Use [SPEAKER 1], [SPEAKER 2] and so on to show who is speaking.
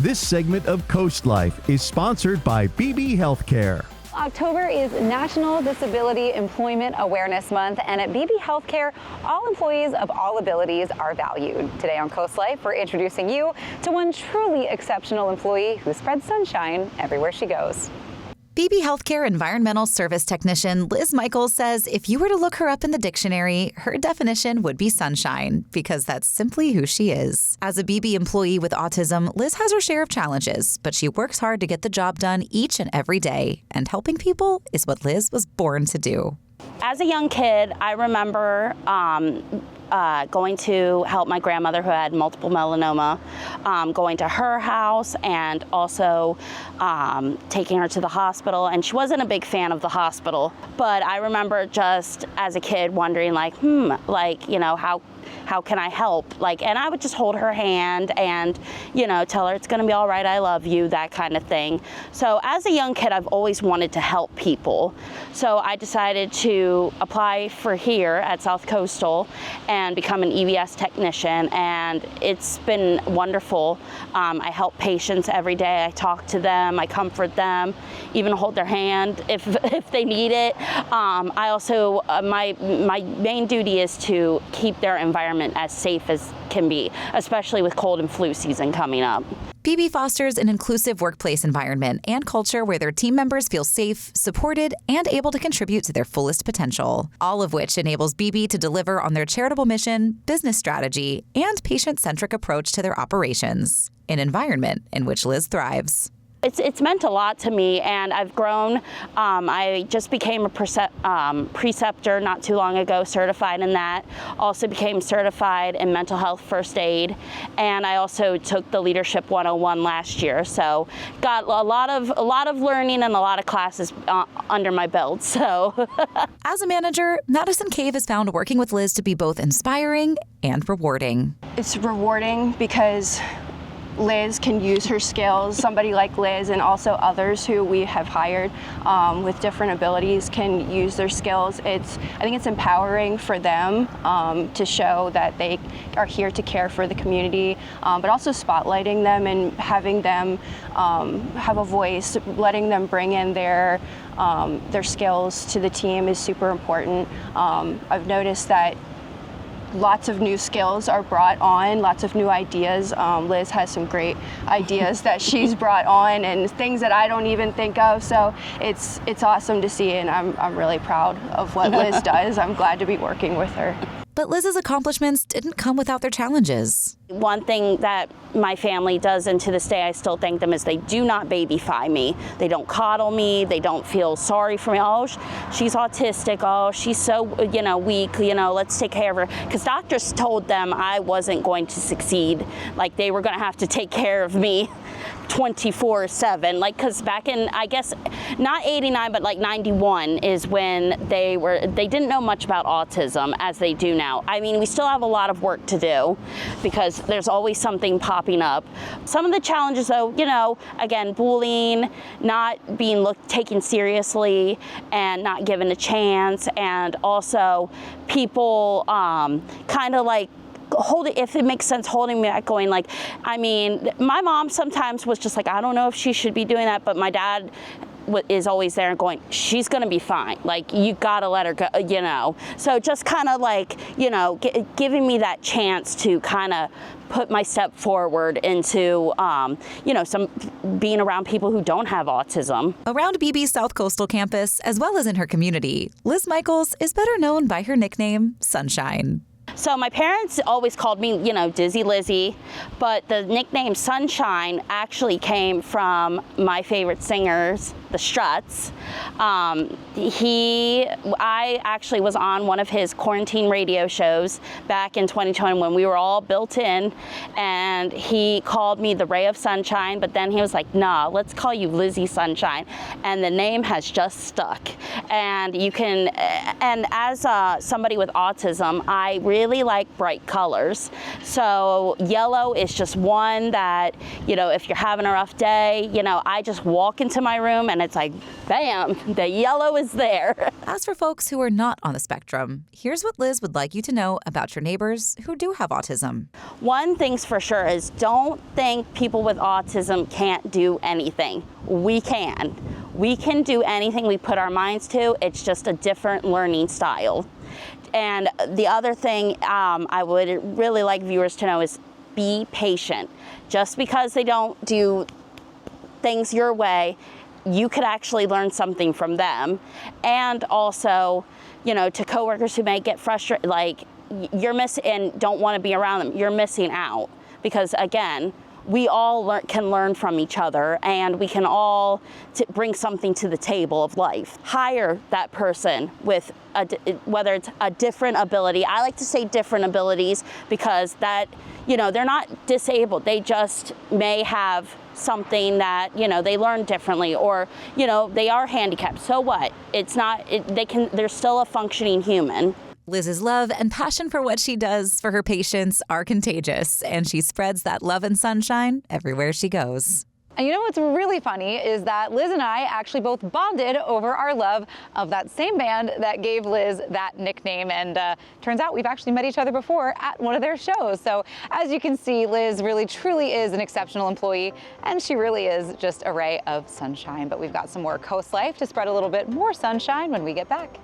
[SPEAKER 1] This segment of CoastLife is sponsored by Beebe Healthcare.
[SPEAKER 2] October is National Disability Employment Awareness Month, and at Beebe Healthcare, all employees of all abilities are valued. Today on CoastLife, we're introducing you to one truly exceptional employee who spreads sunshine everywhere she goes.
[SPEAKER 3] Beebe Healthcare Environmental Service Technician Liz Michels says if you were to look her up in the dictionary, her definition would be sunshine, because that's simply who she is. As a Beebe employee with autism, Liz has her share of challenges, but she works hard to get the job done each and every day. And helping people is what Liz was born to do.
[SPEAKER 4] As a young kid, I remember going to help my grandmother who had multiple melanoma, going to her house and also taking her to the hospital. And she wasn't a big fan of the hospital, but I remember just as a kid wondering how can I help? And I would just hold her hand and, tell her it's gonna be all right, I love you, that kind of thing. So as a young kid, I've always wanted to help people. So I decided to apply for here at South Coastal and become an EVS technician, and it's been wonderful. I help patients every day. I talk to them, I comfort them, even hold their hand if they need it. I also, my main duty is to keep their environment as safe as can be, especially with cold and flu season coming up.
[SPEAKER 3] Beebe fosters an inclusive workplace environment and culture where their team members feel safe, supported, and able to contribute to their fullest potential, all of which enables Beebe to deliver on their charitable mission, business strategy, and patient-centric approach to their operations, an environment in which Liz thrives.
[SPEAKER 4] It's meant a lot to me, and I've grown. I just became a preceptor not too long ago, certified in that. Also became certified in mental health first aid, and I also took the Leadership 101 last year. So got a lot of learning and a lot of classes under my belt. So
[SPEAKER 3] as a manager, Madison Cave has found working with Liz to be both inspiring and rewarding.
[SPEAKER 5] It's rewarding because Liz can use her skills. Somebody like Liz and also others who we have hired with different abilities can use their skills. I think it's empowering for them to show that they are here to care for the community, but also spotlighting them and having them have a voice, letting them bring in their skills to the team is super important. I've noticed that lots of new skills are brought on, lots of new ideas. Liz has some great ideas that she's brought on and things that I don't even think of. So it's awesome to see, and I'm really proud of what Liz does. I'm glad to be working with her.
[SPEAKER 3] But Liz's accomplishments didn't come without their challenges.
[SPEAKER 4] One thing that my family does, and to this day I still thank them, is they do not babyfy me. They don't coddle me. They don't feel sorry for me. Oh, she's autistic. Oh, she's so, weak. Let's take care of her. Because doctors told them I wasn't going to succeed. They were going to have to take care of me 24/7. Because back in, I guess, not 89, but 91 is when they didn't know much about autism as they do now. I mean, we still have a lot of work to do because there's always something popping up. Some of the challenges, though, again, bullying, not being taken seriously and not given a chance, and also people kind of if it makes sense, holding me back, going my mom sometimes was just I don't know if she should be doing that, but my dad is always there and going, she's gonna be fine. You gotta let her go, So just kind of giving me that chance to kind of put my step forward into, some being around people who don't have autism.
[SPEAKER 3] Around Beebe's South Coastal campus, as well as in her community, Liz Michels is better known by her nickname, Sunshine.
[SPEAKER 4] So my parents always called me, Dizzy Lizzie, but the nickname Sunshine actually came from my favorite singers, the Struts. I actually was on one of his quarantine radio shows back in 2020 when we were all built in, and he called me the Ray of Sunshine, but then he was like, nah, let's call you Lizzie Sunshine. And the name has just stuck. And and as somebody with autism, I really really like bright colors. So yellow is just one that, you know, if you're having a rough day, you know, I just walk into my room and it's like, bam, the yellow is there.
[SPEAKER 3] As for folks who are not on the spectrum, here's what Liz would like you to know about your neighbors who do have autism.
[SPEAKER 4] One thing's for sure is don't think people with autism can't do anything. We can. We can do anything we put our minds to. It's just a different learning style. And the other thing I would really like viewers to know is be patient. Just because they don't do things your way, you could actually learn something from them. And also, you know, to coworkers who may get frustrated, like you're missing and don't want to be around them, you're missing out. Because again, we all can learn from each other, and we can all bring something to the table of life. Hire that person with whether it's a different ability. I like to say different abilities because that, you know, they're not disabled. They just may have something that, you know, they learn differently, or, you know, they are handicapped. So what? It's not, they're still a functioning human.
[SPEAKER 3] Liz's love and passion for what she does for her patients are contagious, and she spreads that love and sunshine everywhere she goes.
[SPEAKER 2] And you know what's really funny is that Liz and I actually both bonded over our love of that same band that gave Liz that nickname. And turns out we've actually met each other before at one of their shows. So as you can see, Liz really truly is an exceptional employee, and she really is just a ray of sunshine. But we've got some more Coast Life to spread a little bit more sunshine when we get back.